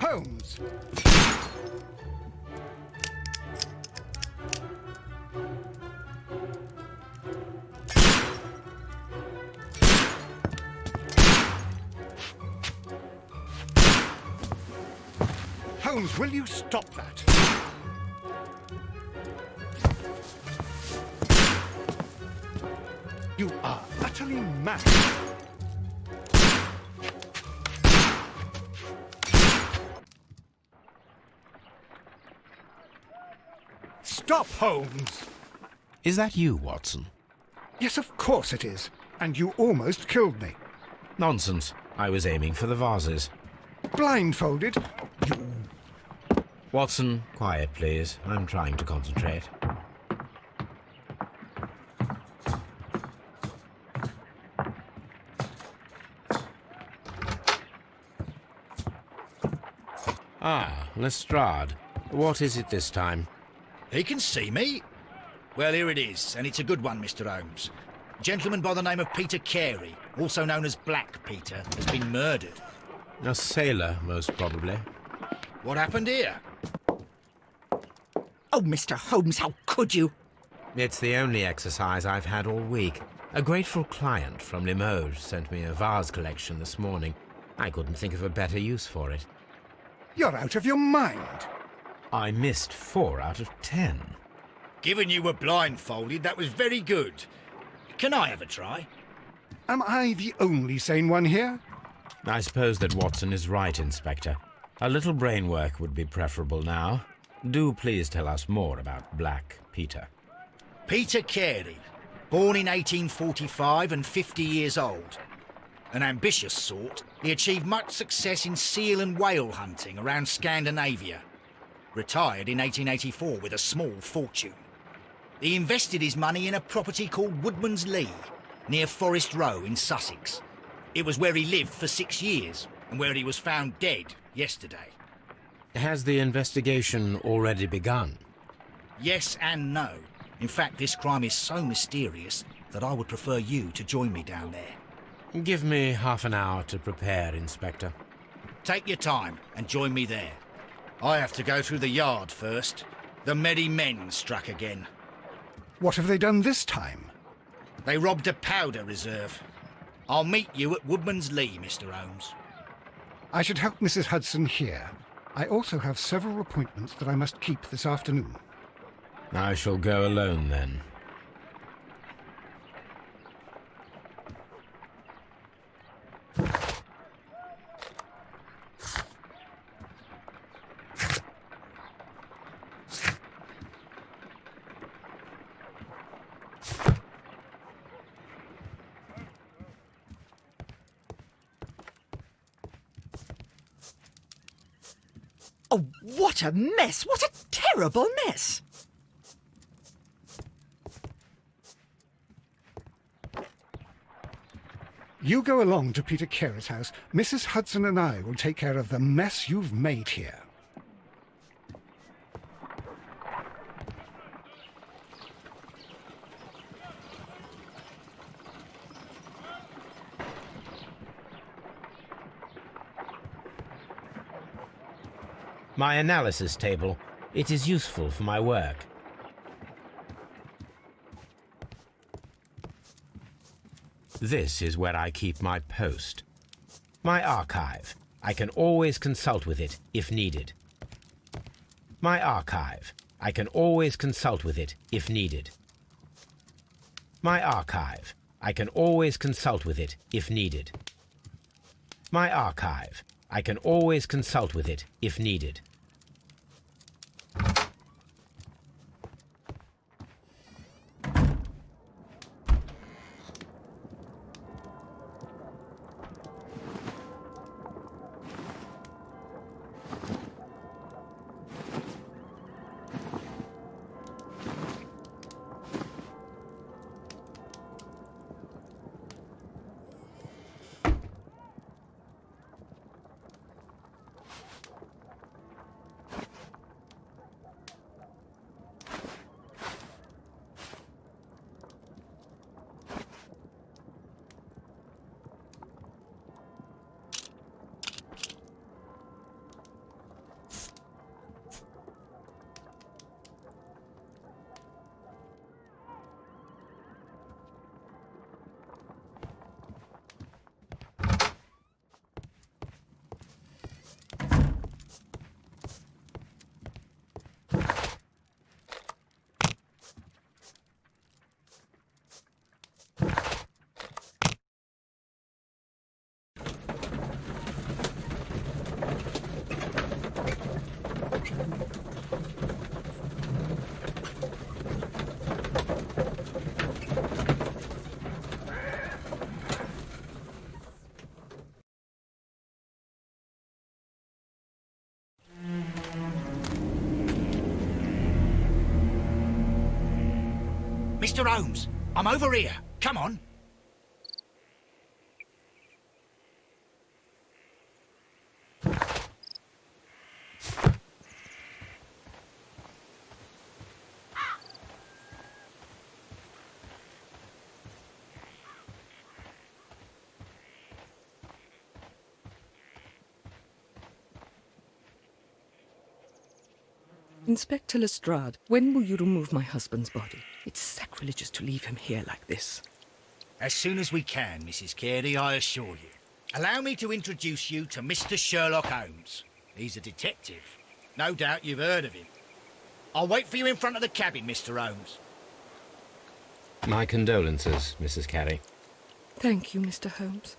Holmes! Holmes, will you stop that? You are utterly mad. Stop, Holmes! Is that you, Watson? Yes, of course it is. And you almost killed me. Nonsense. I was aiming for the vases. Blindfolded? You... Watson, quiet, please. I'm trying to concentrate. Ah, Lestrade. What is it this time? He can see me. Well, here it is, and it's a good one, Mr. Holmes. A gentleman by the name of Peter Carey, also known as Black Peter, has been murdered. A sailor, most probably. What happened here? Oh, Mr. Holmes, how could you? It's the only exercise I've had all week. A grateful client from Limoges sent me a vase collection this morning. I couldn't think of a better use for it. You're out of your mind. I missed 4 out of 10. Given you were blindfolded, that was very good. Can I have a try? Am I the only sane one here? I suppose that Watson is right, Inspector. A little brain work would be preferable now. Do please tell us more about Black Peter. Peter Carey, born in 1845 and 50 years old. An ambitious sort, he achieved much success in seal and whale hunting around Scandinavia. Retired in 1884 with a small fortune. He invested his money in a property called Woodman's Lee, near Forest Row in Sussex. It was where he lived for 6 years, and where he was found dead yesterday. Has the investigation already begun? Yes and no. In fact, this crime is so mysterious that I would prefer you to join me down there. Give me half an hour to prepare, Inspector. Take your time and join me there. I have to go through the yard first. The merry men struck again. What have they done this time? They robbed a powder reserve. I'll meet you at Woodman's Lee, Mr. Holmes. I should help Mrs. Hudson here. I also have several appointments that I must keep this afternoon. I shall go alone, then. Oh, what a mess! What a terrible mess! You go along to Peter Carey's house. Mrs. Hudson and I will take care of the mess you've made here. My analysis table. It is useful for my work. This is where I keep my post. My archive. I can always consult with it if needed. My archive. I can always consult with it if needed. My archive. I can always consult with it if needed. My archive. I can always consult with it if needed. Mr. Holmes, I'm over here. Come on. Inspector Lestrade, when will you remove my husband's body? It's sacrilegious to leave him here like this. As soon as we can, Mrs. Carey, I assure you. Allow me to introduce you to Mr. Sherlock Holmes. He's a detective. No doubt you've heard of him. I'll wait for you in front of the cabin, Mr. Holmes. My condolences, Mrs. Carey. Thank you, Mr. Holmes.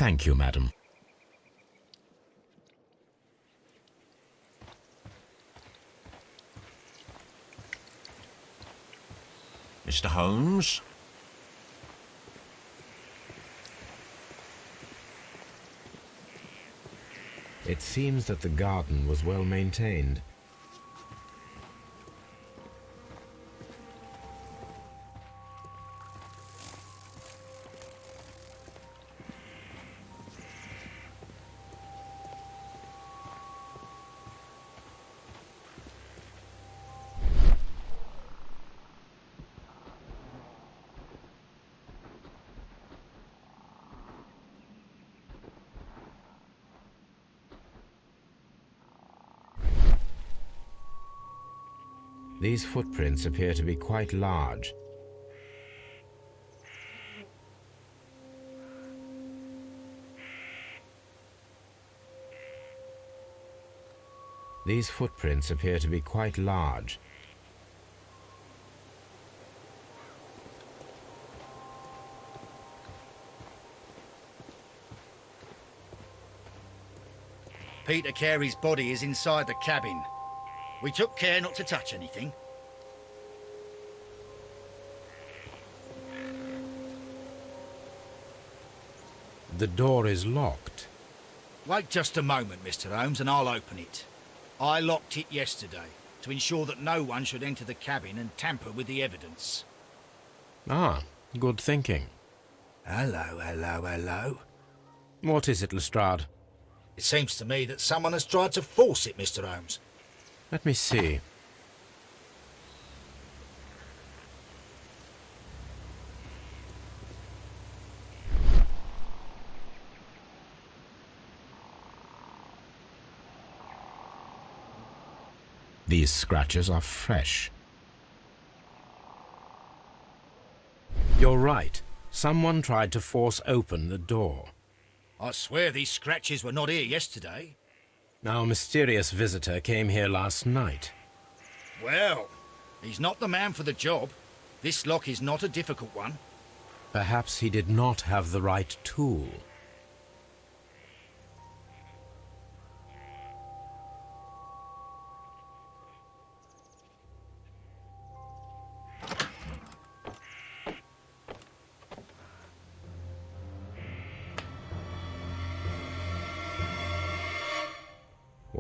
Thank you, madam. Mr. Holmes? It seems that the garden was well maintained. These footprints appear to be quite large. These footprints appear to be quite large. Peter Carey's body is inside the cabin. We took care not to touch anything. The door is locked. Wait just a moment, Mr. Holmes, and I'll open it. I locked it yesterday to ensure that no one should enter the cabin and tamper with the evidence. Ah, good thinking. Hello, hello, hello. What is it, Lestrade? It seems to me that someone has tried to force it, Mr. Holmes. Let me see. These scratches are fresh. You're right. Someone tried to force open the door. I swear these scratches were not here yesterday. Our mysterious visitor came here last night. Well, he's not the man for the job. This lock is not a difficult one. Perhaps he did not have the right tool.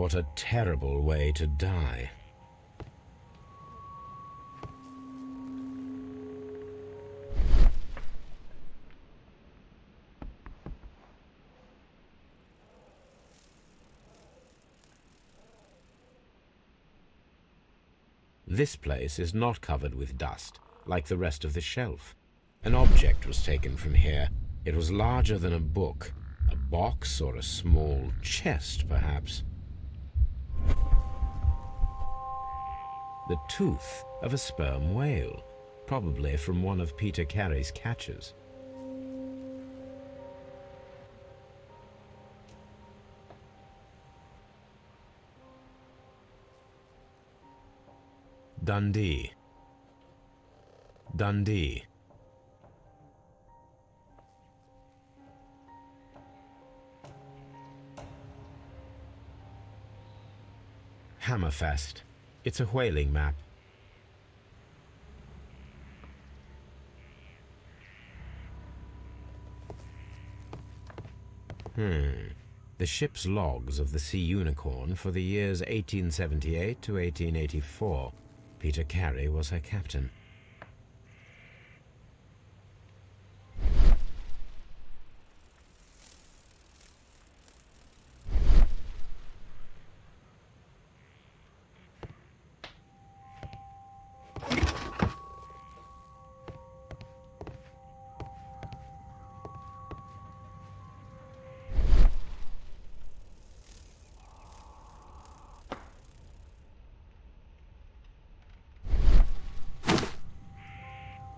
What a terrible way to die. This place is not covered with dust, like the rest of the shelf. An object was taken from here. It was larger than a book box or a small chest, perhaps. The tooth of a sperm whale, probably from one of Peter Carey's catches. Dundee. Dundee. Hammerfest. It's a whaling map. The ship's logs of the Sea Unicorn for the years 1878 to 1884. Peter Carey was her captain.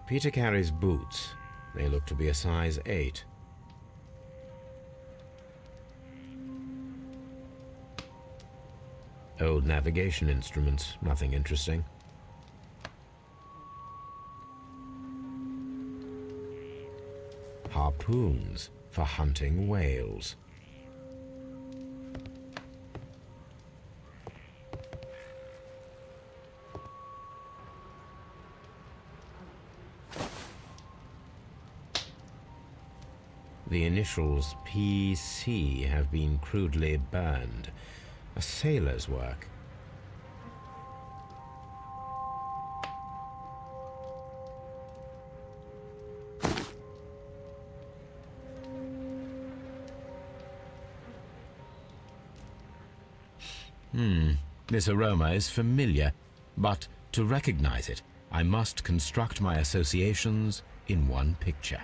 Peter Carey's boots. They look to be a size 8. Old navigation instruments, nothing interesting. Harpoons for hunting whales. The initials PC have been crudely burned. A sailor's work. This aroma is familiar, but to recognize it, I must construct my associations in one picture.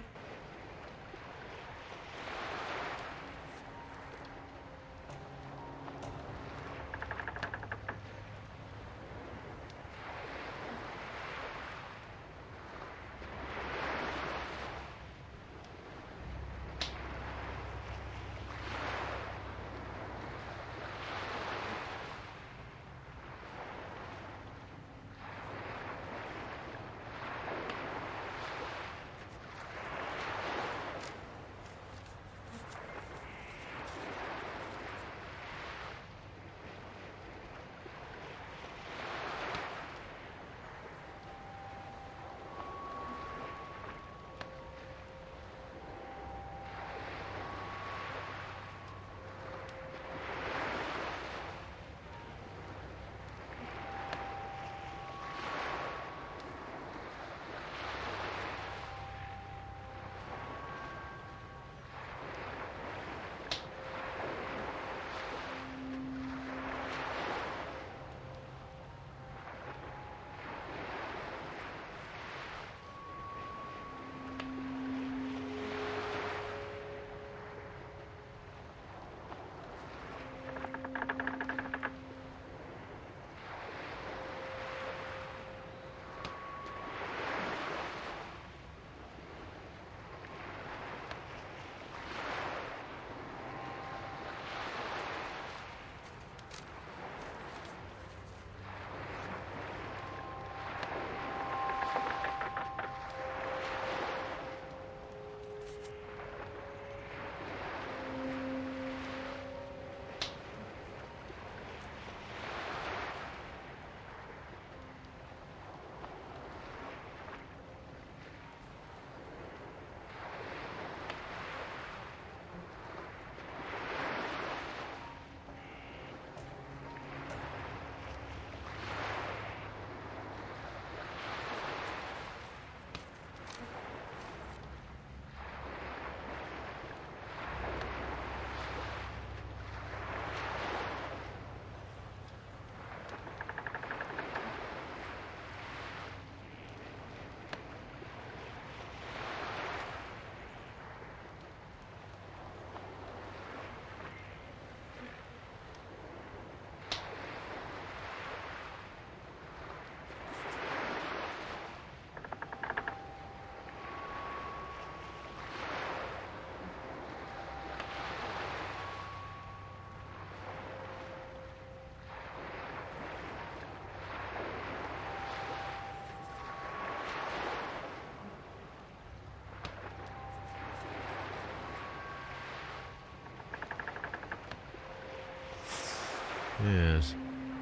Yes,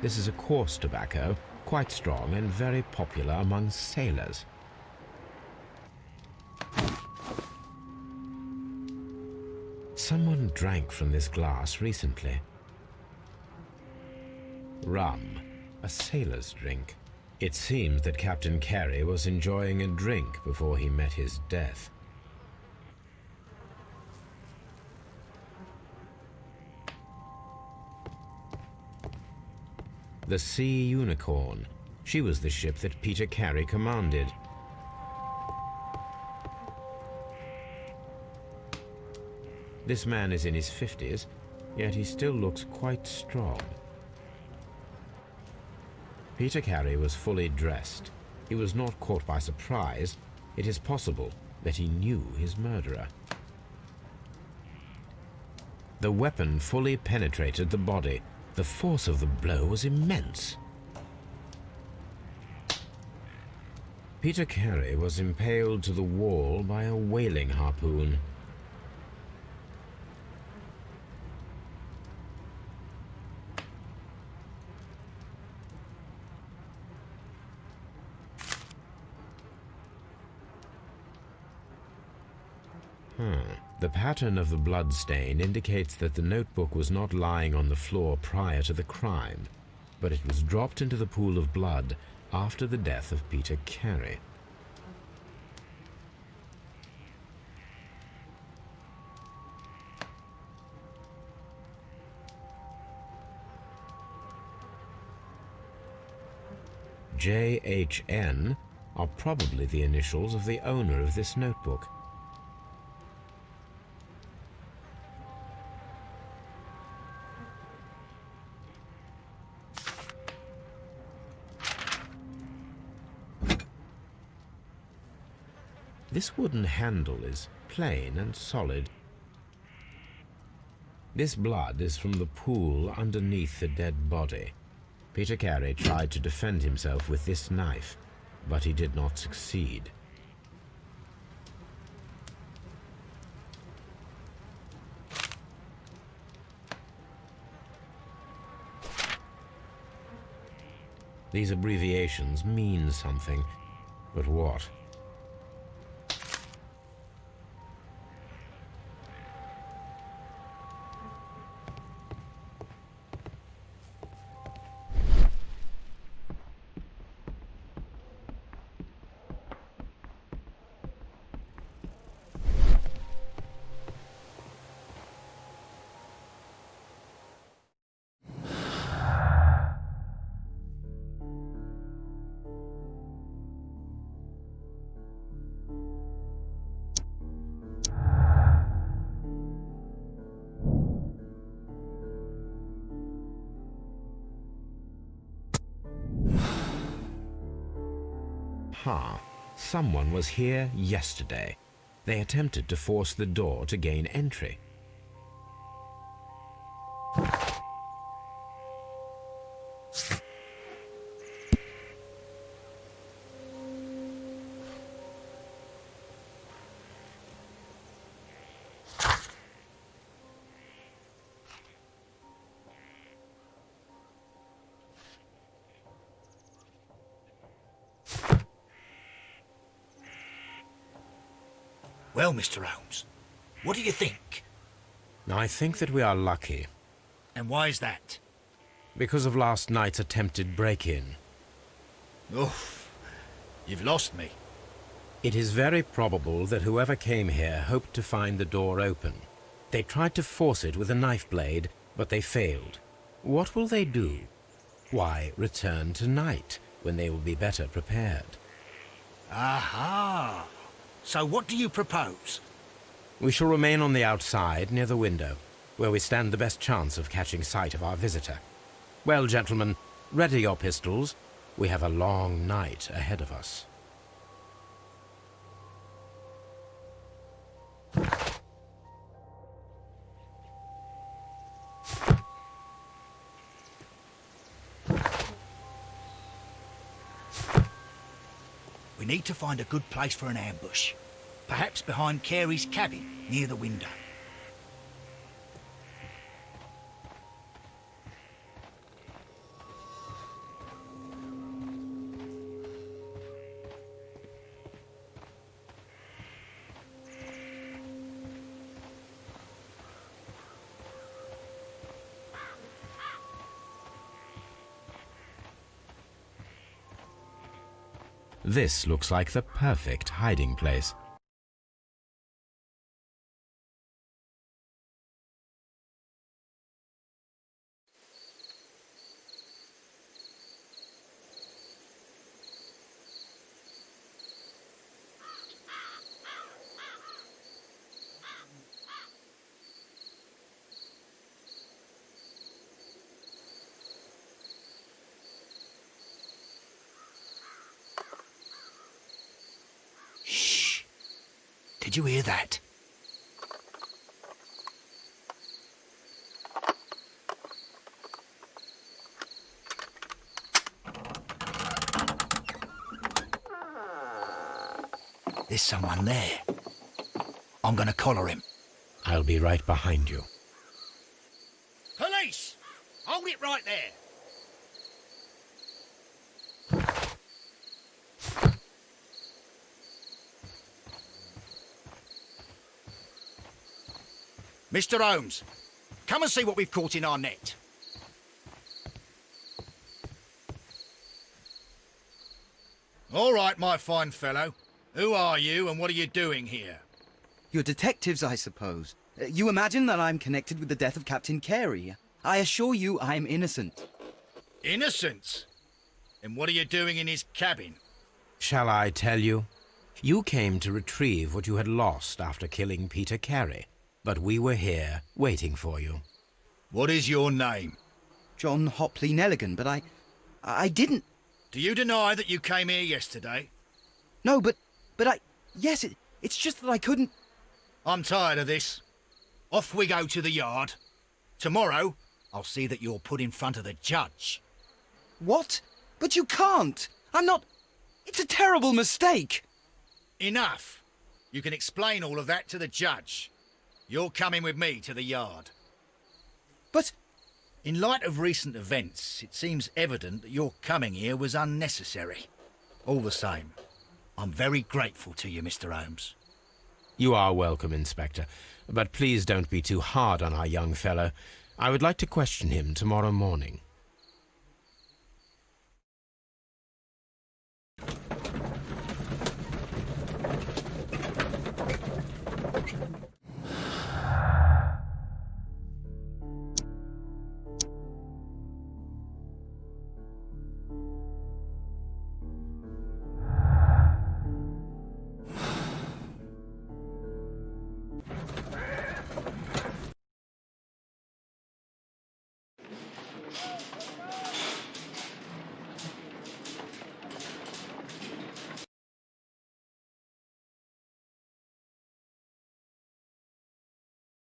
this is a coarse tobacco, quite strong and very popular among sailors. Someone drank from this glass recently. Rum, a sailor's drink. It seems that Captain Carey was enjoying a drink before he met his death. The Sea Unicorn. She was the ship that Peter Carey commanded. This man is in his 50s, yet he still looks quite strong. Peter Carey was fully dressed. He was not caught by surprise. It is possible that he knew his murderer. The weapon fully penetrated the body. The force of the blow was immense. Peter Carey was impaled to the wall by a whaling harpoon. The pattern of the blood stain indicates that the notebook was not lying on the floor prior to the crime, but it was dropped into the pool of blood after the death of Peter Carey. JHN are probably the initials of the owner of this notebook. This wooden handle is plain and solid. This blood is from the pool underneath the dead body. Peter Carey tried to defend himself with this knife, but he did not succeed. These abbreviations mean something, but what? Someone was here yesterday. They attempted to force the door to gain entry. Well, Mr. Holmes, what do you think? I think that we are lucky, And why is that? because of last night's attempted break-in. Oof, you've lost me. It is very probable that whoever came here hoped to find the door open. They tried to force it with a knife blade, but they failed. What will they do? Why, return tonight, when they will be better prepared. Aha! So what do you propose? We shall remain on the outside, near the window, where we stand the best chance of catching sight of our visitor. Well, gentlemen, ready your pistols. We have a long night ahead of us. We need to find a good place for an ambush. Perhaps behind Carey's cabin, near the window. This looks like the perfect hiding place. Shh! Did you hear that? There's someone there. I'm gonna collar him. I'll be right behind you. Police! Hold it right there! Mr. Holmes, come and see what we've caught in our net. All right, my fine fellow. Who are you and what are you doing here? You're detectives, I suppose. You imagine that I'm connected with the death of Captain Carey. I assure you I'm innocent. Innocent? And what are you doing in his cabin? Shall I tell you? You came to retrieve what you had lost after killing Peter Carey, but we were here waiting for you. What is your name? John Hopley Nelligan, but I didn't... Do you deny that you came here yesterday? No, but yes, it's just that I couldn't... I'm tired of this. Off we go to the yard. Tomorrow, I'll see that you're put in front of the judge. What? But you can't! I'm not... It's a terrible mistake! Enough. You can explain all of that to the judge. You're coming with me to the yard. But... In light of recent events, it seems evident that your coming here was unnecessary. All the same, I'm very grateful to you, Mr. Holmes. You are welcome, Inspector, but please don't be too hard on our young fellow. I would like to question him tomorrow morning.